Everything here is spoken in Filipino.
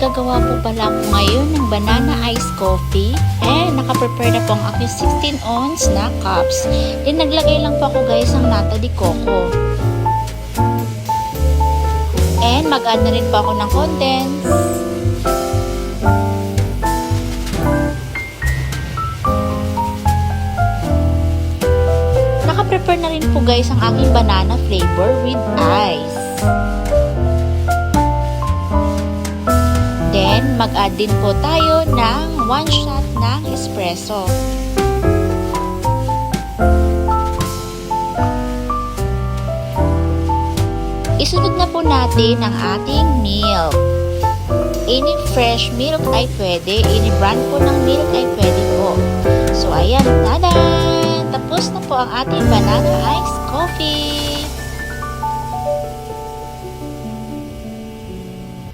Magagawa po pala ako ngayon ng banana iced coffee. And naka-prepare na po ang aking 16 ounce na cups. Then naglagay lang po ako guys ng nata de coco. And mag-add na rin po ako ng condense. Naka-prepare na rin po guys ang aking banana flavor with ice. Then, mag-add din po tayo ng 1 shot ng espresso. Isunod na po natin ang ating milk. Any fresh milk ay pwede. Any brand po ng milk ay pwede po. So, ayan, tada! Tapos na po ang ating banana iced coffee.